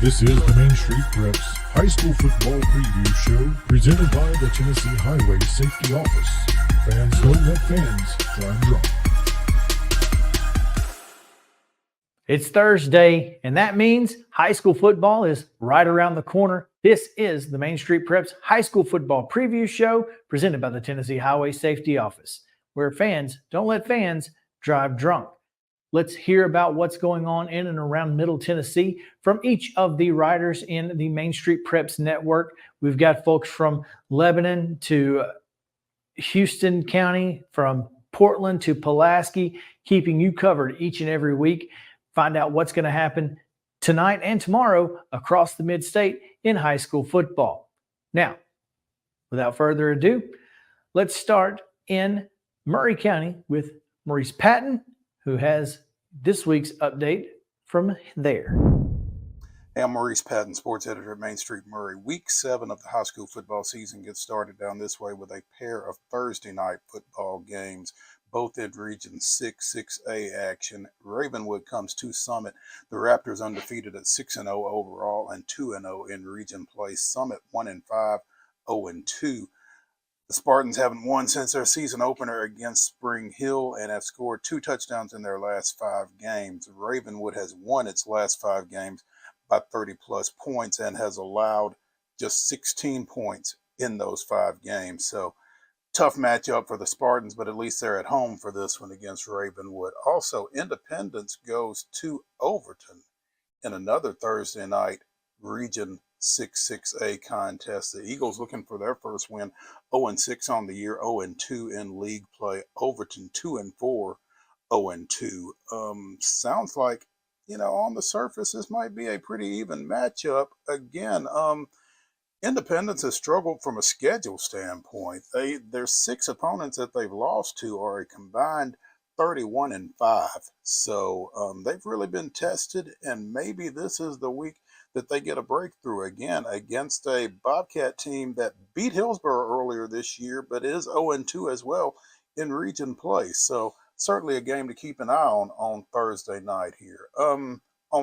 This is the Main Street Preps High School Football Preview Show presented by the Tennessee Highway Safety Office. Fans don't let fans drive drunk. It's Thursday, and that means high school football is right around the corner. This is the Main Street Preps High School Football Preview Show presented by the Tennessee Highway Safety Office, where fans don't let fans drive drunk. Let's hear about what's going on in and around Middle Tennessee from each of the writers in the Main Street Preps Network. We've got folks from Lebanon to Houston County, from Portland to Pulaski, keeping you covered each and every week. Find out what's going to happen tonight and tomorrow across the mid-state in high school football. Now, without further ado, let's start in Murray County with Maurice Patton, who has this week's update from there. Hey, I'm Maurice Patton, sports editor at Main Street Murray. Week 7 of the high school football season gets started down this way with a pair of Thursday night football games, both in Region 6, 6A action. Ravenwood comes to Summit. The Raptors undefeated at 6-0 overall and 2-0 in region play. Summit 1-5, 0-2. The Spartans haven't won since their season opener against Spring Hill and have scored 2 touchdowns in their last 5 games. Ravenwood has won its last 5 games by 30-plus points and has allowed just 16 points in those 5 games. So tough matchup for the Spartans, but at least they're at home for this one against Ravenwood. Also, Independence goes to Overton in another Thursday night Region 6, 6A contest. The Eagles looking for their first win, 0-6 on the year, 0-2 in league play. Overton 2-4, 0-2. Sounds like, on the surface, this might be a pretty even matchup. Again, Independence has struggled from a schedule standpoint. Their 6 opponents that they've lost to are a combined 31-5. So they've really been tested, and maybe this is the week that they get a breakthrough again against a Bobcat team that beat Hillsborough earlier this year, but is 0-2 as well in region play. So certainly a game to keep an eye on Thursday night here. On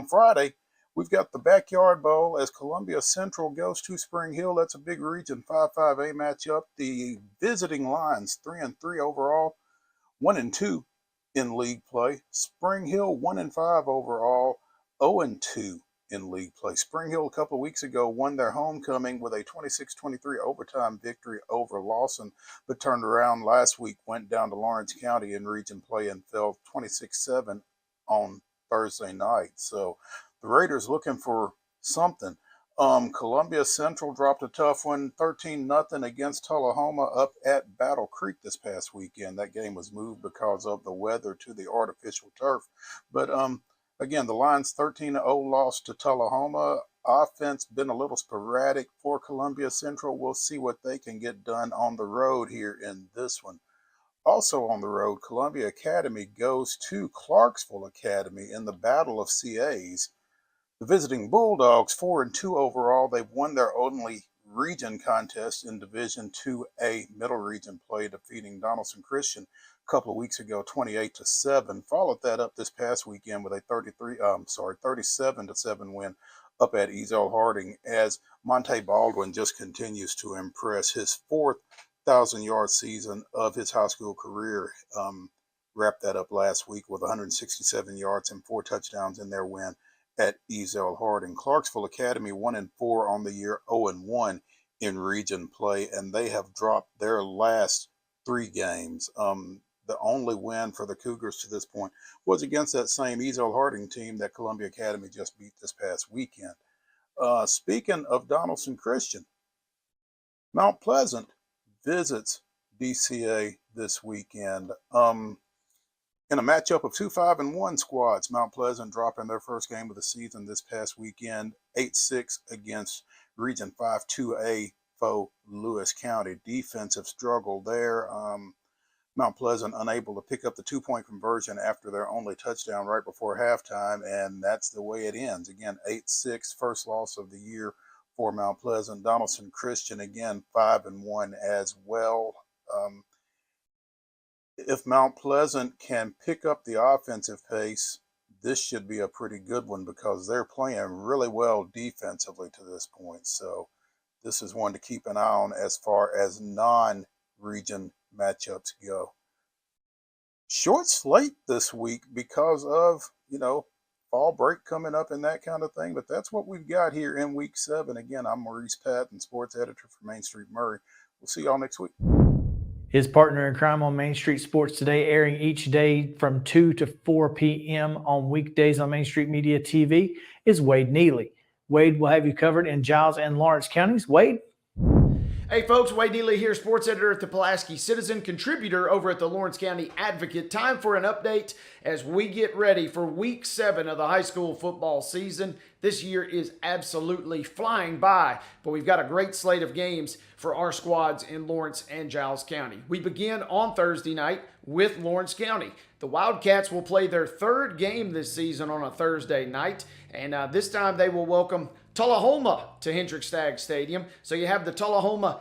Friday, we've got the Backyard Bowl as Columbia Central goes to Spring Hill. That's a big Region 5-5A matchup. The visiting Lions 3-3 overall, 1-2 in league play. Spring Hill 1-5 overall, 0-2 in league play. Spring Hill a couple of weeks ago won their homecoming with a 26-23 overtime victory over Lawson, but turned around last week, went down to Lawrence County in region play and fell 26-7 on Thursday night. So the Raiders looking for something. Columbia Central dropped a tough one, 13-0 against Tullahoma up at Battle Creek this past weekend. That game was moved because of the weather to the artificial turf. But again, the Lions 13-0 loss to Tullahoma. Offense been a little sporadic for Columbia Central. We'll see what they can get done on the road here in this one. Also on the road, Columbia Academy goes to Clarksville Academy in the Battle of CAs. The visiting Bulldogs, 4-2 overall. They've won their only region contest in Division 2A Middle Region play, defeating Donaldson Christian a couple of weeks ago, 28-7. Followed that up this past weekend with a 37-7 win up at Ezel Harding as Monte Baldwin just continues to impress. His 4th 1,000-yard season of his high school career. Wrapped that up last week with 167 yards and 4 touchdowns in their win at Ezel Harding. Clarksville Academy 1-4 on the year, 0-1 in region play, and they have dropped their last 3 games. The only win for the Cougars to this point was against that same Ezel Harding team that Columbia Academy just beat this past weekend. Speaking of Donaldson Christian, Mount Pleasant visits DCA this weekend. In a matchup of 2 5-1 squads, Mount Pleasant dropping their first game of the season this past weekend, 8-6 against Region 5-2A foe Lewis County. Defensive struggle there. Mount Pleasant unable to pick up the 2-point conversion after their only touchdown right before halftime, and that's the way it ends. Again, 8-6, first loss of the year for Mount Pleasant. Donaldson Christian, again, 5-1 as well. If Mount Pleasant can pick up the offensive pace, this should be a pretty good one because they're playing really well defensively to this point. So this is one to keep an eye on as far as non-region matchups go. Short slate this week because of, fall break coming up and that kind of thing. But that's what we've got here in week 7. Again, I'm Maurice Patton, sports editor for Main Street Murray. We'll see y'all next week. His partner in crime on Main Street Sports Today, airing each day from 2 to 4 p.m. on weekdays on Main Street Media TV, is Wade Neely. Wade will have you covered in Giles and Lawrence counties. Wade? Hey folks, Wade Neely here, sports editor at the Pulaski Citizen, contributor over at the Lawrence County Advocate. Time for an update as we get ready for week 7 of the high school football season. This year is absolutely flying by, but we've got a great slate of games for our squads in Lawrence and Giles County. We begin on Thursday night with Lawrence County. The Wildcats will play their 3rd game this season on a Thursday night, and this time they will welcome Tullahoma to Hendrick Staggs Stadium. So you have the Tullahoma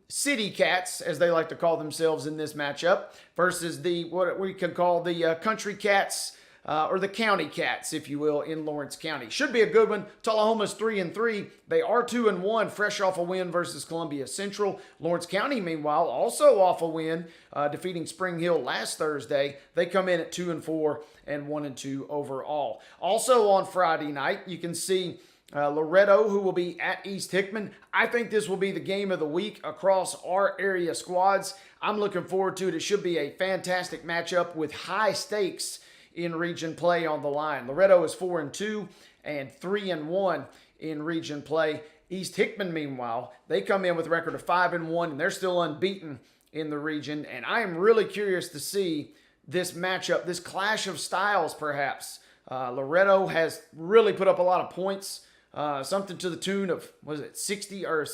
City Cats, as they like to call themselves in this matchup, versus what we can call the Country Cats, or the County Cats, if you will, in Lawrence County. Should be a good one. Tullahoma's 3-3. They are 2-1, fresh off a win versus Columbia Central. Lawrence County, meanwhile, also off a win, defeating Spring Hill last Thursday. They come in at 2-4 and 1-2 overall. Also on Friday night, you can see Loretto, who will be at East Hickman. I think this will be the game of the week across our area squads. I'm looking forward to it. It should be a fantastic matchup with high stakes in region play on the line. Loretto is 4-2 and 3-1 in region play. East Hickman, meanwhile, they come in with a record of 5-1, and they're still unbeaten in the region. And I am really curious to see this matchup, this clash of styles, perhaps. Loretto has really put up a lot of points. Something to the tune of, 60 or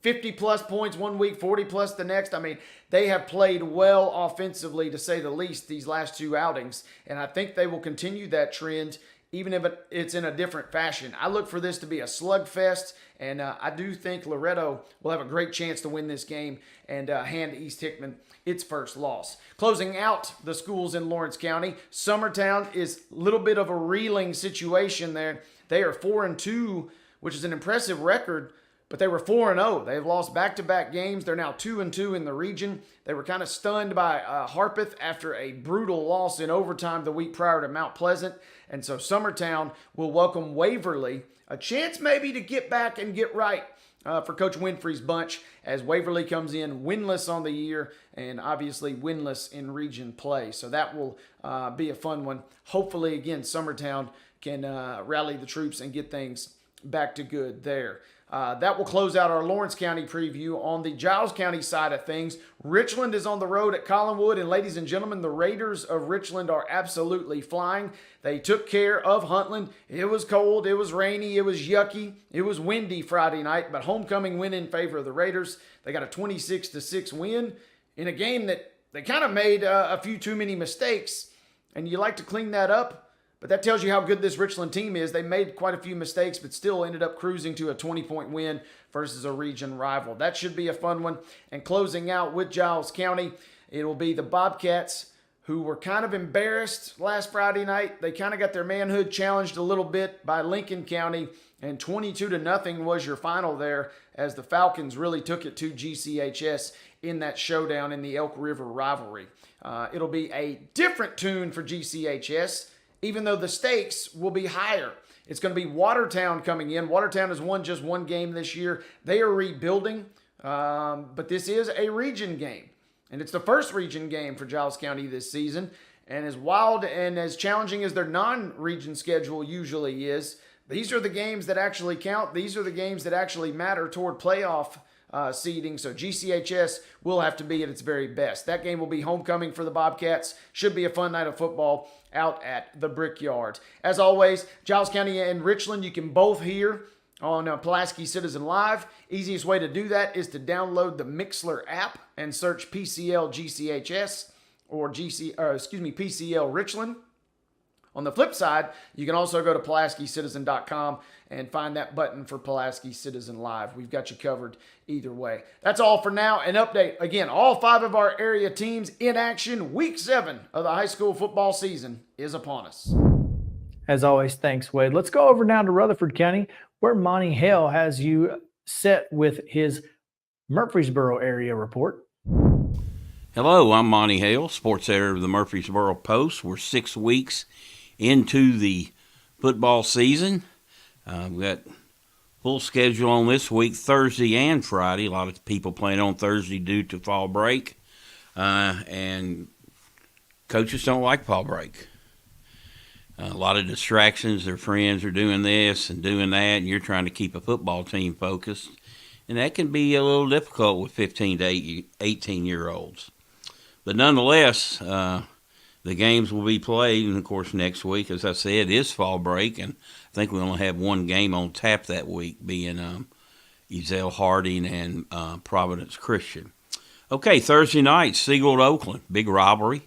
50 plus points one week, 40 plus the next. I mean, they have played well offensively, to say the least, these last 2 outings. And I think they will continue that trend, even if it's in a different fashion. I look for this to be a slugfest, and I do think Loretto will have a great chance to win this game and hand East Hickman its first loss. Closing out the schools in Lawrence County, Summertown is a little bit of a reeling situation there. They are 4-2, which is an impressive record, but they were 4-0. They've lost back-to-back games. They're now 2-2 in the region. They were kind of stunned by Harpeth after a brutal loss in overtime the week prior to Mount Pleasant. And so Summertown will welcome Waverly, a chance maybe to get back and get right for Coach Winfrey's bunch, as Waverly comes in winless on the year and obviously winless in region play. So that will be a fun one. Hopefully, again, Summertown can rally the troops and get things back to good there. That will close out our Lawrence County preview. On the Giles County side of things, Richland is on the road at Collinwood, and ladies and gentlemen, the Raiders of Richland are absolutely flying. They took care of Huntland. It was cold, it was rainy, it was yucky, it was windy Friday night, but homecoming win in favor of the Raiders. They got a 26-6 win in a game that they kind of made a few too many mistakes, and you like to clean that up. But that tells you how good this Richland team is. They made quite a few mistakes, but still ended up cruising to a 20-point win versus a region rival. That should be a fun one. And closing out with Giles County, it will be the Bobcats, who were kind of embarrassed last Friday night. They kind of got their manhood challenged a little bit by Lincoln County, and 22-0 was your final there, as the Falcons really took it to GCHS in that showdown in the Elk River rivalry. It'll be a different tune for GCHS, even though the stakes will be higher. It's going to be Watertown coming in. Watertown has won just 1 game this year. They are rebuilding, but this is a region game. And it's the first region game for Giles County this season. And as wild and as challenging as their non-region schedule usually is, these are the games that actually count. These are the games that actually matter toward playoff seeding. So GCHS will have to be at its very best. That game will be homecoming for the Bobcats. Should be a fun night of football out at the Brickyard. As always, Giles County and Richland, you can both hear on Pulaski Citizen Live. Easiest way to do that is to download the Mixler app and search PCL GCHS or PCL Richland. On the flip side, you can also go to PulaskiCitizen.com and find that button for Pulaski Citizen Live. We've got you covered either way. That's all for now. An update. Again, all 5 of our area teams in action. Week 7 of the high school football season is upon us. As always, thanks, Wade. Let's go over now to Rutherford County, where Monte Hale has you set with his Murfreesboro area report. Hello, I'm Monte Hale, sports editor of the Murfreesboro Post. We're 6 weeks into the football season. We've got full schedule on this week, Thursday and Friday. A lot of people playing on Thursday due to fall break. And coaches don't like fall break. A lot of distractions. Their friends are doing this and doing that, and you're trying to keep a football team focused. And that can be a little difficult with 15 to 18-year-olds. But nonetheless, the games will be played. And, of course, next week, as I said, is fall break. And I think we only have one game on tap that week, being Ezell Harding and Providence Christian. Okay, Thursday night, Siegel at Oakland. Big rivalry.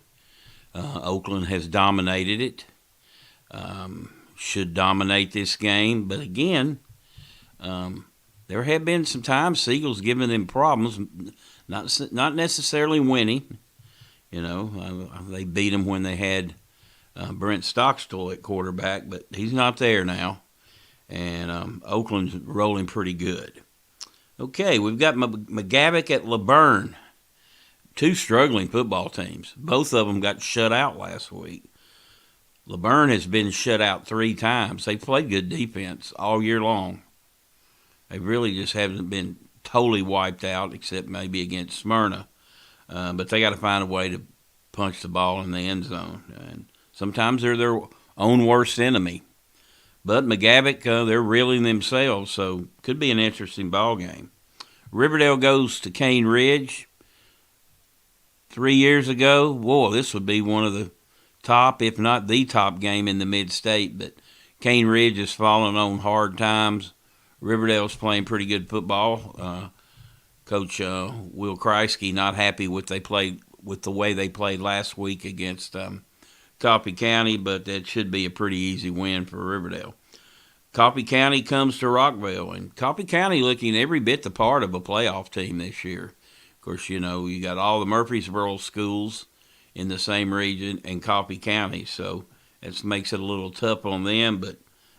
Oakland has dominated it. Should dominate this game. But, again, there have been some times Siegel's given them problems, not necessarily winning. You know, they beat them when they had Brent Stockstill at quarterback, but he's not there now. And Oakland's rolling pretty good. Okay, we've got McGavock at LaVergne. Two struggling football teams. Both of them got shut out last week. LaVergne has been shut out 3 times. They've played good defense all year long. They really just haven't been totally wiped out, except maybe against Smyrna. But they got to find a way to punch the ball in the end zone. And sometimes they're their own worst enemy. But McGavock, they're reeling themselves, so could be an interesting ball game. Riverdale goes to Cane Ridge. 3 years ago, whoa, this would be one of the top, if not the top game in the mid-state. But Cane Ridge has fallen on hard times. Riverdale's playing pretty good football. Coach Will Kreisky not happy with the way they played last week against Coffee County, but that should be a pretty easy win for Riverdale. Coffee County comes to Rockville, and Coffee County looking every bit the part of a playoff team this year. Of course, you know, you got all the Murfreesboro schools in the same region and Coffee County, so that makes it a little tough on them, but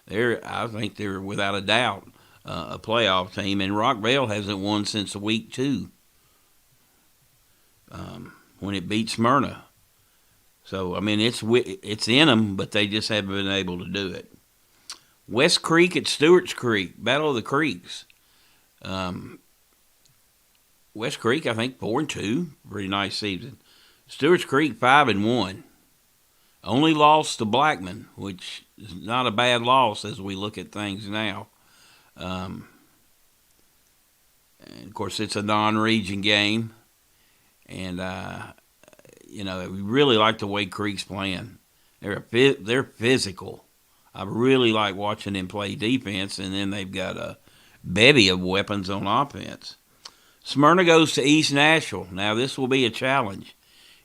I think they're without a doubt a playoff team, and Rockville hasn't won since week 2 when it beat Smyrna. So, I mean, it's in them, but they just haven't been able to do it. West Creek at Stewart's Creek, Battle of the Creeks. West Creek, I think, 4-2, pretty nice season. Stewart's Creek 5-1. Only lost to Blackman, which is not a bad loss as we look at things now. And of course, it's a non-region game, and you know, we really like the way Creek's playing. They're physical. I really like watching them play defense, and then they've got a bevy of weapons on offense. Smyrna goes to East Nashville. Now, this will be a challenge.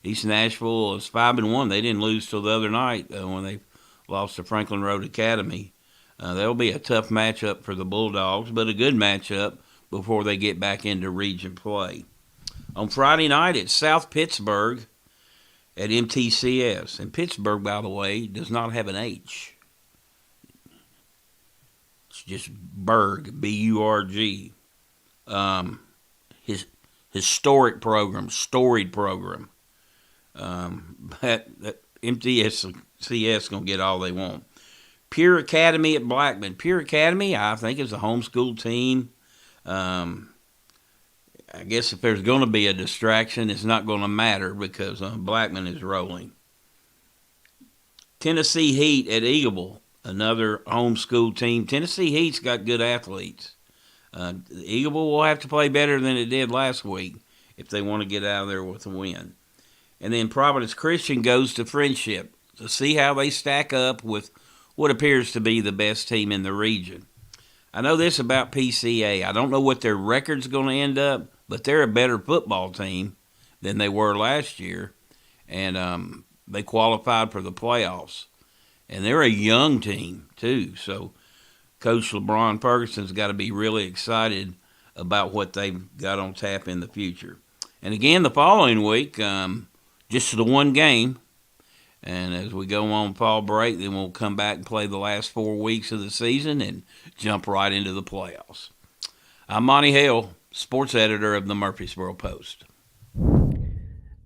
East Nashville is 5-1. They didn't lose till the other night when they lost to Franklin Road Academy. That'll be a tough matchup for the Bulldogs, but a good matchup before they get back into region play. On Friday night, it's South Pittsburgh at MTCS. And Pittsburgh, by the way, does not have an H. It's just Berg, B-U-R-G. His historic program, storied program. That MTCS going to get all they want. Pure Academy at Blackman. Pure Academy, I think, is a homeschool team. I guess if there's going to be a distraction, it's not going to matter because Blackman is rolling. Tennessee Heat at Eagleville, another homeschool team. Tennessee Heat's got good athletes. Eagleville will have to play better than it did last week if they want to get out of there with a win. And then Providence Christian goes to Friendship to see how they stack up with what appears to be the best team in the region. I know this about PCA. I don't know what their record's going to end up, but they're a better football team than they were last year, and they qualified for the playoffs. And they're a young team, too, so Coach LeBron Ferguson's got to be really excited about what they've got on tap in the future. And again, the following week, just the one game, And as we go on fall break, then we'll come back and play the last 4 weeks of the season and jump right into the playoffs. I'm Monte Hale, sports editor of the Murfreesboro Post.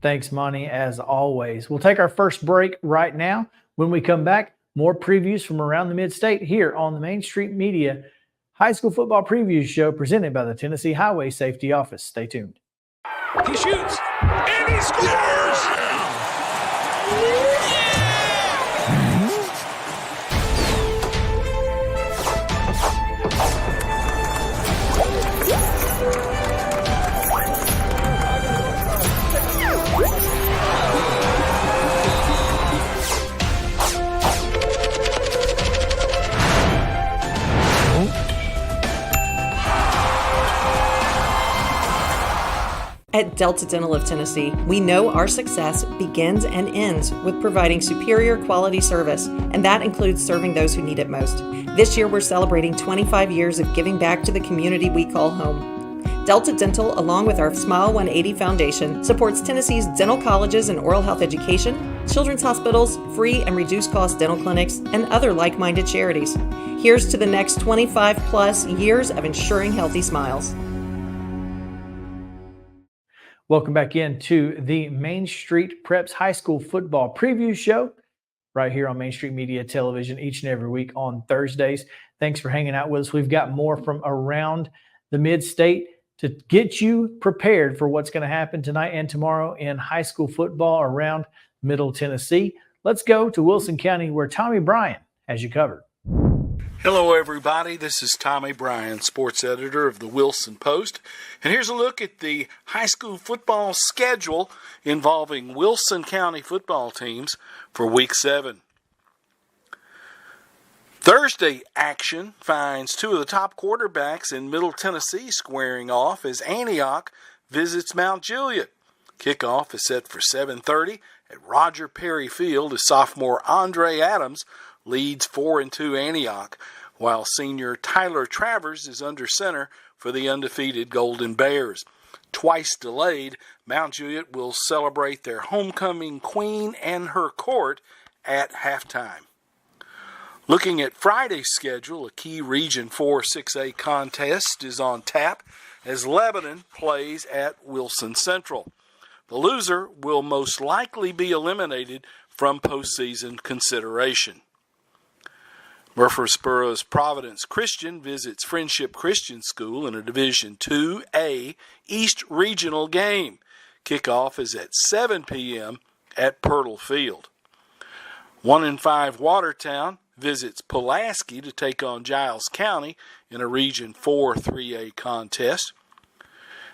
Thanks, Monty, as always. We'll take our first break right now. When we come back, more previews from around the Mid-State here on the Main Street Media High School Football Preview Show presented by the Tennessee Highway Safety Office. Stay tuned. He shoots, and he scores! At Delta Dental of Tennessee, we know our success begins and ends with providing superior quality service, and that includes serving those who need it most. This year, we're celebrating 25 years of giving back to the community we call home. Delta Dental, along with our Smile 180 Foundation, supports Tennessee's dental colleges and oral health education, children's hospitals, free and reduced cost dental clinics, and other like-minded charities. Here's to the next 25 plus years of ensuring healthy smiles. Welcome back into the Main Street Preps High School Football Preview Show right here on Main Street Media Television each and every week on Thursdays. Thanks for hanging out with us. We've got more from around the Mid-State to get you prepared for what's going to happen tonight and tomorrow in high school football around Middle Tennessee. Let's go to Wilson County where Tommy Bryan has you covered. Hello, everybody. This is Tommy Bryan, sports editor of the Wilson Post. And here's a look at the high school football schedule involving Wilson County football teams for Week 7. Thursday action finds two of the top quarterbacks in Middle Tennessee squaring off as Antioch visits Mount Juliet. Kickoff is set for 7:30 at Roger Perry Field as sophomore Andre Adams leads 4-2 Antioch, while senior Tyler Travers is under center for the undefeated Golden Bears. Twice delayed, Mount Juliet will celebrate their homecoming queen and her court at halftime. Looking at Friday's schedule, a key Region 4 6A contest is on tap as Lebanon plays at Wilson Central. The loser will most likely be eliminated from postseason consideration. Murfreesboro's Providence Christian visits Friendship Christian School in a Division 2A East Regional game. Kickoff is at 7 p.m. at Pirtle Field. 1-5 Watertown visits Pulaski to take on Giles County in a Region 4 3A contest.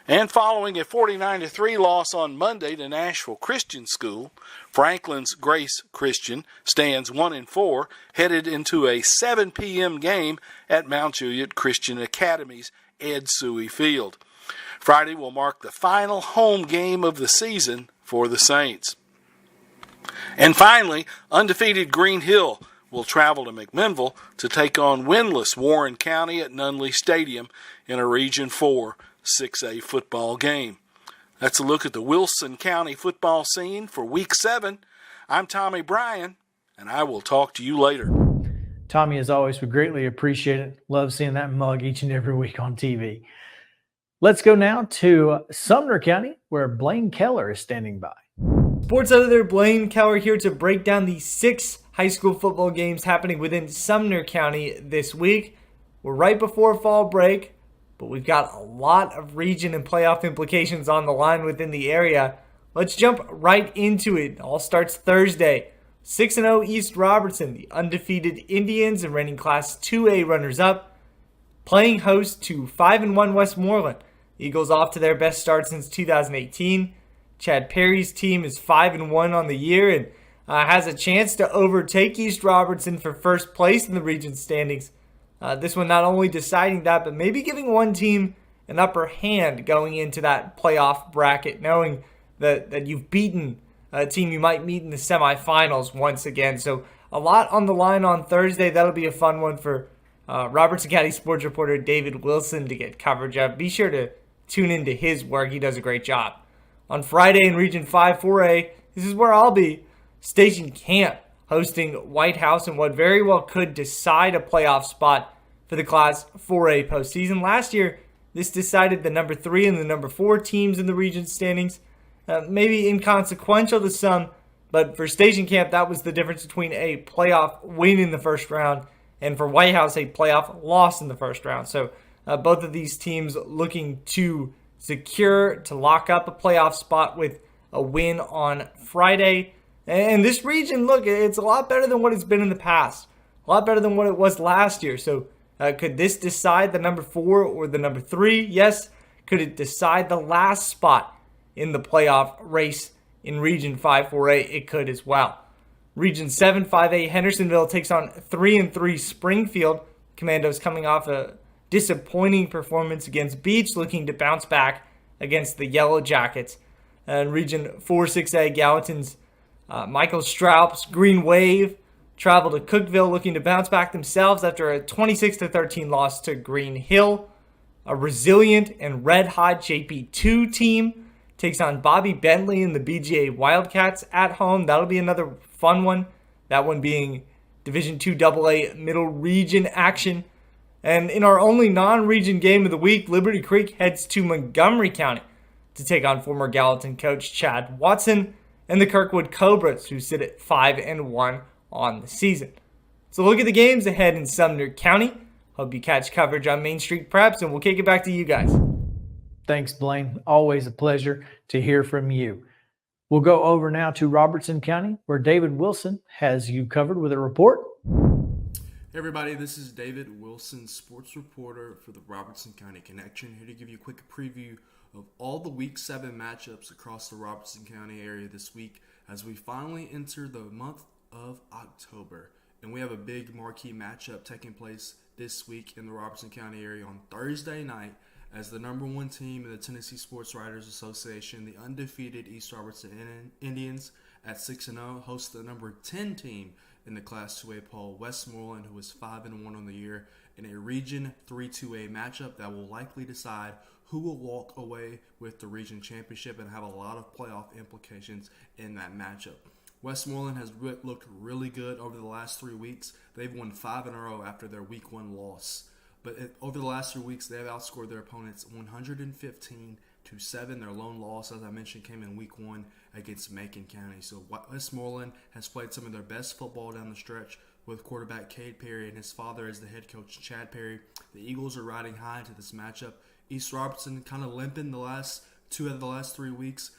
And following a 49-3 loss on Monday to Nashville Christian School, Franklin's Grace Christian stands 1-4, headed into a 7 p.m. game at Mount Juliet Christian Academy's Ed Suey Field. Friday will mark the final home game of the season for the Saints. And finally, undefeated Green Hill will travel to McMinnville to take on winless Warren County at Nunley Stadium in a Region 4 6A football game. That's a look at the Wilson County football scene for Week 7. I'm Tommy Bryan, and I will talk to you later. Tommy, as always, we greatly appreciate it. Love seeing that mug each and every week on TV. Let's go now to Sumner County, where Blaine Kellar is standing by. Sports editor Blaine Kellar here to break down the 6 high school football games happening within Sumner County this week. We're right before fall break, but we've got a lot of region and playoff implications on the line within the area. Let's jump right into it. It all starts Thursday. 6-0 East Robertson, the undefeated Indians and reigning Class 2A runners-up, playing host to 5-1 Westmoreland. Eagles off to their best start since 2018. Chad Perry's team is 5-1 on the year and has a chance to overtake East Robertson for first place in the region standings. This one not only deciding that, but maybe giving one team an upper hand going into that playoff bracket, knowing that you've beaten a team you might meet in the semifinals once again. So a lot on the line on Thursday. That'll be a fun one for Robertson County sports reporter David Wilson to get coverage of. Be sure to tune into his work. He does a great job. On Friday in Region 5 4A, this is where I'll be. Station Camp hosting White House in what very well could decide a playoff spot for the Class 4A postseason. Last year, this decided the number 3 and the number 4 teams in the region standings. Maybe inconsequential to some, but for Station Camp, that was the difference between a playoff win in the first round and for White House, a playoff loss in the first round. So both of these teams looking to lock up a playoff spot with a win on Friday. And this region, look, it's a lot better than what it's been in the past. A lot better than what it was last year. So could this decide the number 4 or the number 3? Yes. Could it decide the last spot in the playoff race in Region 5 4A? It could as well. Region 7 5A, Hendersonville takes on 3-3 Springfield. Commandos coming off a disappointing performance against Beach, looking to bounce back against the Yellow Jackets. And Region 4 6A, Gallatin's Michael Straup's Green Wave travel to Cookeville, looking to bounce back themselves after a 26-13 loss to Green Hill. A resilient and red-hot JP2 team takes on Bobby Bentley and the BGA Wildcats at home. That'll be another fun one. That one being Division II AA Middle Region action. And in our only non-region game of the week, Liberty Creek heads to Montgomery County to take on former Gallatin coach Chad Watson and the Kirkwood Cobras, who sit at 5-1 on the season. So look at the games ahead in Sumner County. Hope you catch coverage on Main Street Preps, and we'll kick it back to you guys. Thanks, Blaine. Always a pleasure to hear from you. We'll go over now to Robertson County, where David Wilson has you covered with a report. Hey everybody, this is David Wilson, sports reporter for the Robertson County Connection, here to give you a quick preview of all the Week 7 matchups across the Robertson County area this week as we finally enter the month of October. And we have a big marquee matchup taking place this week in the Robertson County area on Thursday night as the number 1 team in the Tennessee Sports Writers Association, the undefeated East Robertson Indians at 6-0, host the number 10 team in the Class 2A poll, Westmoreland, who is 5-1 on the year, in a Region 3-2A matchup that will likely decide who will walk away with the region championship and have a lot of playoff implications in that matchup. Westmoreland has looked really good over the last 3 weeks. They've won 5 in a row after their Week 1 loss. But over the last 3 weeks, they have outscored their opponents 115-7. Their lone loss, as I mentioned, came in Week 1 against Macon County. So Westmoreland has played some of their best football down the stretch with quarterback Cade Perry and his father as the head coach, Chad Perry. The Eagles are riding high into this matchup. East Robertson kind of limping the last 2 out of the last 3 weeks.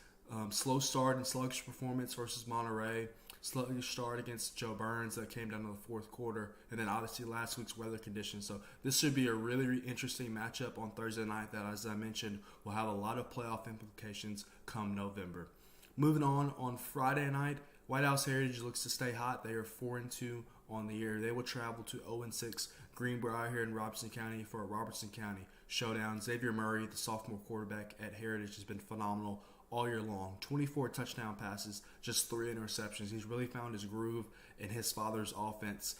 Slow start and sluggish performance versus Monterey. Sluggish start against Joe Burns that came down to the fourth quarter. And then obviously last week's weather conditions. So this should be a really interesting matchup on Thursday night that, as I mentioned, will have a lot of playoff implications come November. Moving on Friday night, White House Heritage looks to stay hot. They are 4-2 on the year. They will travel to 0-6 Greenbrier here in Robertson County for a Robertson County showdown. Xavier Murray, the sophomore quarterback at Heritage, has been phenomenal all year long. 24 touchdown passes, just 3 interceptions. He's really found his groove in his father's offense.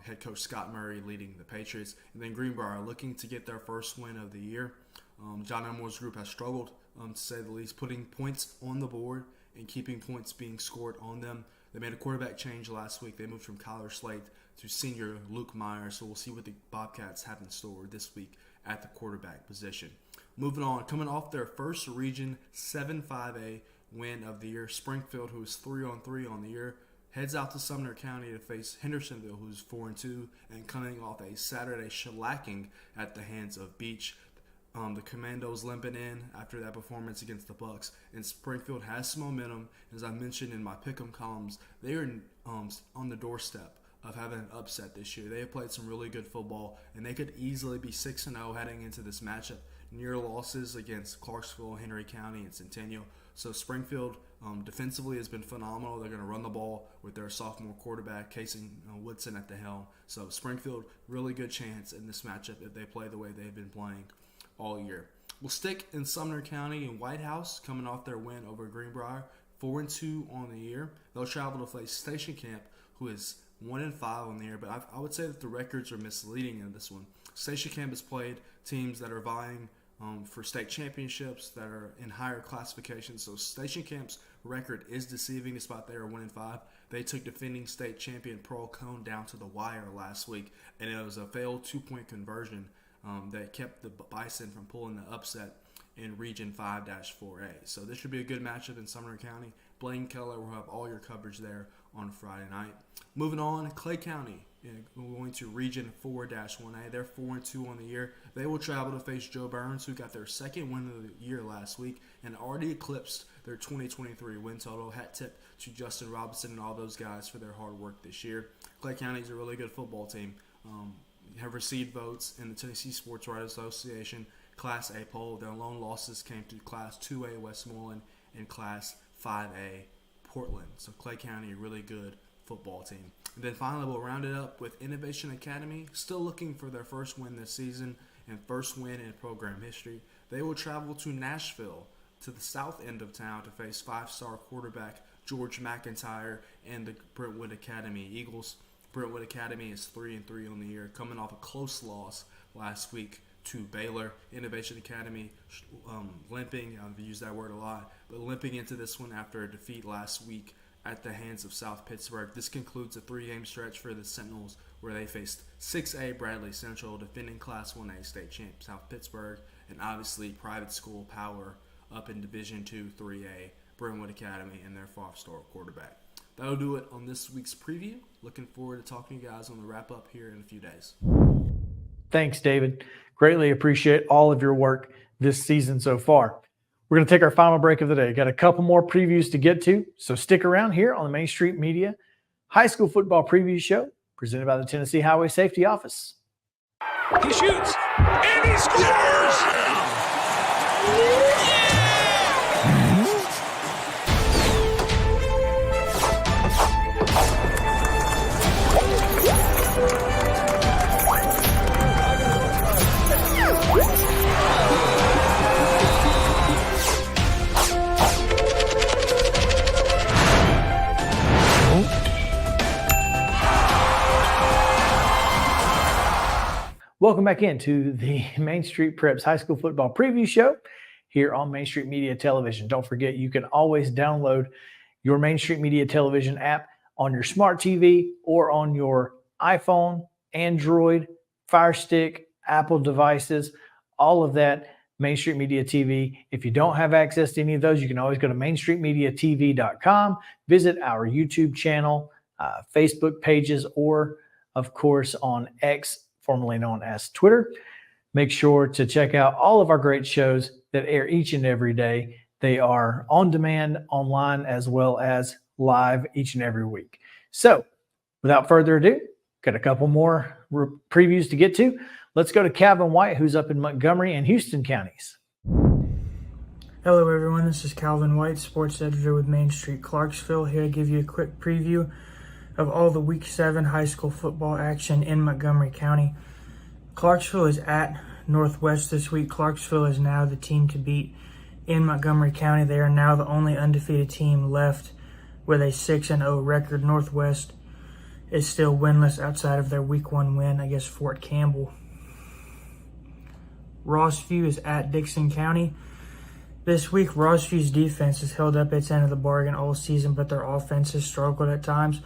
Head coach Scott Murray leading the Patriots. And then Greenbrier looking to get their first win of the year. John Elmore's group has struggled, to say the least, putting points on the board and keeping points being scored on them. They made a quarterback change last week. They moved from Kyler Slate to senior Luke Meyer. So we'll see what the Bobcats have in store this week at the quarterback position. Moving on, coming off their first Region 7-5A win of the year, Springfield, who is 3-3 on the year, heads out to Sumner County to face Hendersonville, who's 4-2, and coming off a Saturday shellacking at the hands of Beach. The Commandos limping in after that performance against the Bucks, and Springfield has some momentum. As I mentioned in my pick'em columns, they are on the doorstep of having an upset this year. They have played some really good football, and they could easily be 6-0 heading into this matchup. Near losses against Clarksville, Henry County, and Centennial. So Springfield defensively has been phenomenal. They're going to run the ball with their sophomore quarterback, Casey Woodson, at the helm. So Springfield, really good chance in this matchup if they play the way they've been playing all year. We'll stick in Sumner County and White House, coming off their win over Greenbrier, 4-2 on the year. They'll travel to face Station Camp, who is 1-5 on the year, but I would say that the records are misleading in this one. Station Camp has played teams that are vying for state championships that are in higher classifications. So Station Camp's record is deceiving despite they are 1-5. They took defending state champion Pearl Cone down to the wire last week, and it was a failed 2-point conversion that kept the Bison from pulling the upset in Region 5-4A. So this should be a good matchup in Sumner County. Blaine Kellar will have all your coverage there on Friday night. Moving on, Clay County. We're going to Region 4-1A. They're 4-2 on the year. They will travel to face Joe Burns, who got their second win of the year last week and already eclipsed their 2023 win total. Hat tip to Justin Robinson and all those guys for their hard work this year. Clay County is a really good football team. Have received votes in the Tennessee Sports Writers Association Class A poll. Their lone losses came to Class 2A Westmoreland and Class 5A Portland. So Clay County, a really good football team. And then finally, we'll round it up with Innovation Academy, still looking for their first win this season and first win in program history. They will travel to Nashville, to the south end of town, to face 5-star quarterback George McIntyre and the Brentwood Academy Eagles. Brentwood Academy is 3-3 on the year, coming off a close loss last week to Baylor. Innovation Academy limping, I've used that word a lot, but limping into this one after a defeat last week at the hands of South Pittsburgh. This concludes a 3-game stretch for the Sentinels, where they faced 6A Bradley Central, defending Class 1A state champ South Pittsburgh, and obviously private school power up in Division 2 3A Brentwood Academy and their 5-star quarterback. That'll do it on this week's preview. Looking forward to talking to you guys on the wrap-up here in a few days. Thanks, David. Greatly appreciate all of your work this season so far. We're going to take our final break of the day. Got a couple more previews to get to, so stick around here on the Main Street Media High School Football Preview Show, presented by the Tennessee Highway Safety Office. He shoots, and he scores! Welcome back into the Main Street Preps High School Football Preview Show here on Main Street Media Television. Don't forget, you can always download your Main Street Media Television app on your smart TV or on your iPhone, Android, Fire Stick, Apple devices, all of that, Main Street Media TV. If you don't have access to any of those, you can always go to mainstreetmediatv.com, visit our YouTube channel, Facebook pages, or, of course, on X, formerly known as Twitter. Make sure to check out all of our great shows that air each and every day. They are on demand, online, as well as live each and every week. So without further ado, got a couple more previews to get to. Let's go to Calvin White, who's up in Montgomery and Houston counties. Hello everyone, this is Calvin White, sports editor with Main Street Clarksville, here to give you a quick preview of all the Week 7 high school football action in Montgomery County. Clarksville is at Northwest this week. Clarksville is now the team to beat in Montgomery County. They are now the only undefeated team left with a 6-0 record. Northwest is still winless outside of their Week 1 win against Fort Campbell. Rossview is at Dixon County. This week, Rossview's defense has held up its end of the bargain all season, but their offense has struggled at times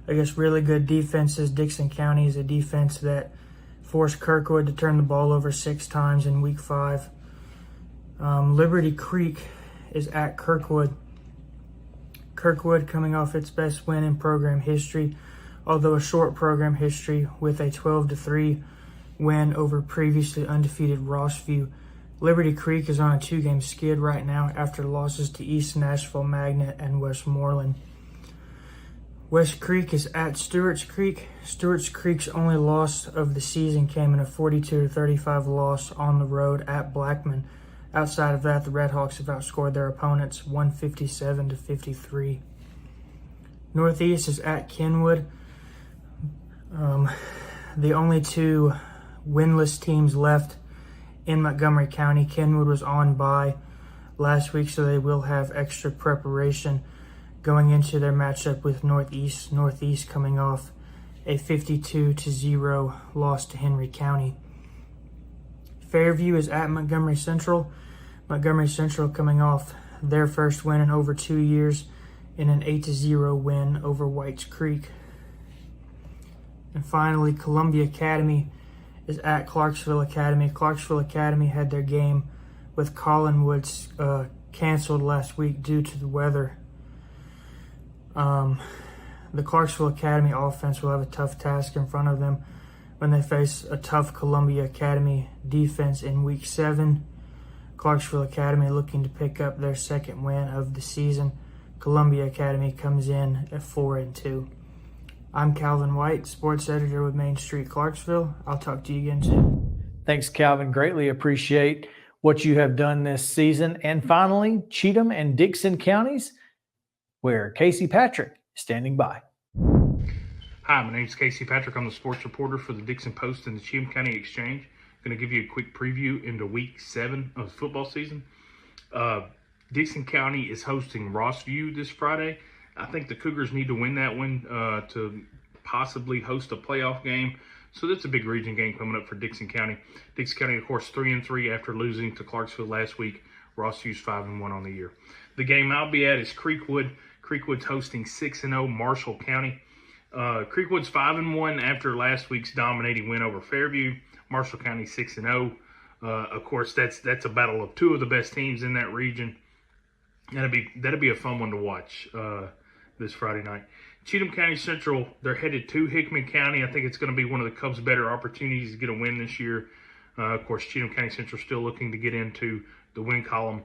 against really good defenses. Dixon County is a defense that forced Kirkwood to turn the ball over 6 times in Week 5. Liberty Creek is at Kirkwood. Kirkwood coming off its best win in program history, although a short program history, with a 12-3 win over previously undefeated Rossview. Liberty Creek is on a 2-game skid right now after losses to East Nashville Magnet and Westmoreland. West Creek is at Stewart's Creek. Stewart's Creek's only loss of the season came in a 42-35 loss on the road at Blackman. Outside of that, the Redhawks have outscored their opponents 157-53. Northeast is at Kenwood. The only 2 winless teams left in Montgomery County. Kenwood was on bye last week, so they will have extra preparation going into their matchup with Northeast. Northeast coming off a 52-0 loss to Henry County. Fairview is at Montgomery Central. Montgomery Central coming off their first win in over 2 years in an 8-0 win over Whites Creek. And finally, Columbia Academy is at Clarksville Academy. Clarksville Academy had their game with Collinwoods canceled last week due to the weather. The Clarksville Academy offense will have a tough task in front of them when they face a tough Columbia Academy defense in Week 7. Clarksville Academy looking to pick up their second win of the season. Columbia Academy comes in at 4-2. I'm Calvin White, sports editor with Main Street Clarksville. I'll talk to you again soon. Thanks, Calvin. Greatly appreciate what you have done this season. And finally, Cheatham and Dickson counties, where Casey Patrick is standing by. Hi, my name is Casey Patrick. I'm the sports reporter for the Dickson Post and the Cheatham County Exchange. I'm going to give you a quick preview into Week 7 of the football season. Dickson County is hosting Rossview this Friday. I think the Cougars need to win that one to possibly host a playoff game. So that's a big region game coming up for Dickson County. Dickson County, of course, 3-3 after losing to Clarksville last week. Rossview's 5-1 on the year. The game I'll be at is Creekwood. Creekwood's hosting 6-0 Marshall County. Creekwood's 5-1 after last week's dominating win over Fairview. Marshall County 6-0. Of course, that's a battle of two of the best teams in that region. That'll be a fun one to watch this Friday night. Cheatham County Central, they're headed to Hickman County. I think it's going to be one of the Cubs' better opportunities to get a win this year. Of course, Cheatham County Central still looking to get into the win column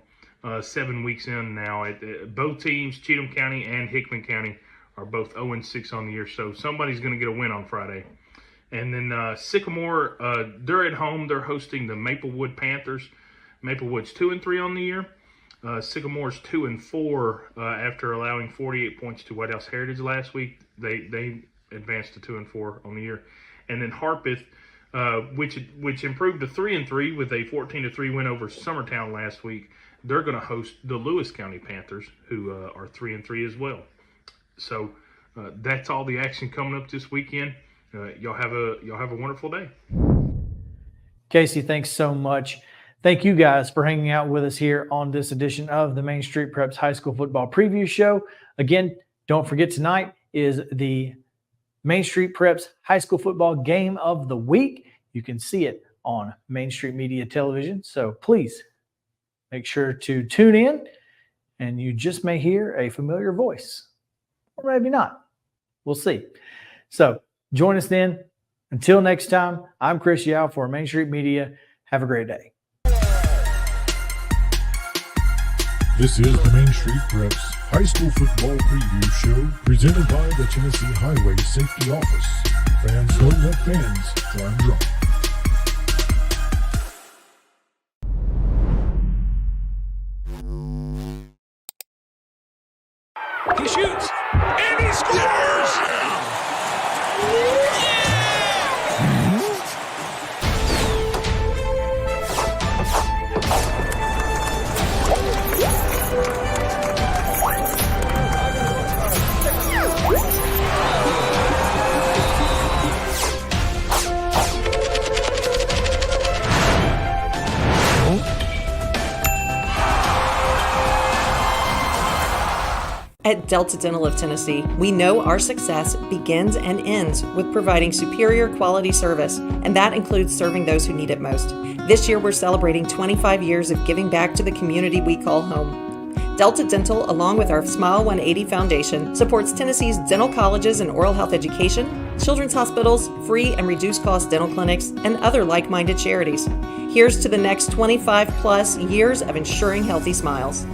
7 weeks in now. Both teams, Cheatham County and Hickman County, are both 0-6 on the year, so somebody's going to get a win on Friday. And then Sycamore, they're at home. They're hosting the Maplewood Panthers. Maplewood's 2-3 on the year. Sycamore's 2-4 after allowing 48 points to White House Heritage last week. They advanced to 2-4 on the year. And then Harpeth, which improved to 3-3 with a 14-3 win over Summertown last week. They're going to host the Lewis County Panthers, who are 3-3 as well. So that's all the action coming up this weekend. Y'all have a wonderful day. Casey, thanks so much. Thank you guys for hanging out with us here on this edition of the Main Street Preps High School Football Preview Show. Again, don't forget tonight is the Main Street Preps High School Football Game of the Week. You can see it on Main Street Media Television. So please make sure to tune in, and you just may hear a familiar voice. Or maybe not. We'll see. So join us then. Until next time, I'm Chris Yao for Main Street Media. Have a great day. This is the Main Street Preps High School Football Preview Show presented by the Tennessee Highway Safety Office. Fans don't let fans drive drunk. He shoots, and he scores! At Delta Dental of Tennessee, we know our success begins and ends with providing superior quality service, and that includes serving those who need it most. This year, we're celebrating 25 years of giving back to the community we call home. Delta Dental, along with our Smile 180 Foundation, supports Tennessee's dental colleges and oral health education, children's hospitals, free and reduced cost dental clinics, and other like-minded charities. Here's to the next 25 plus years of ensuring healthy smiles.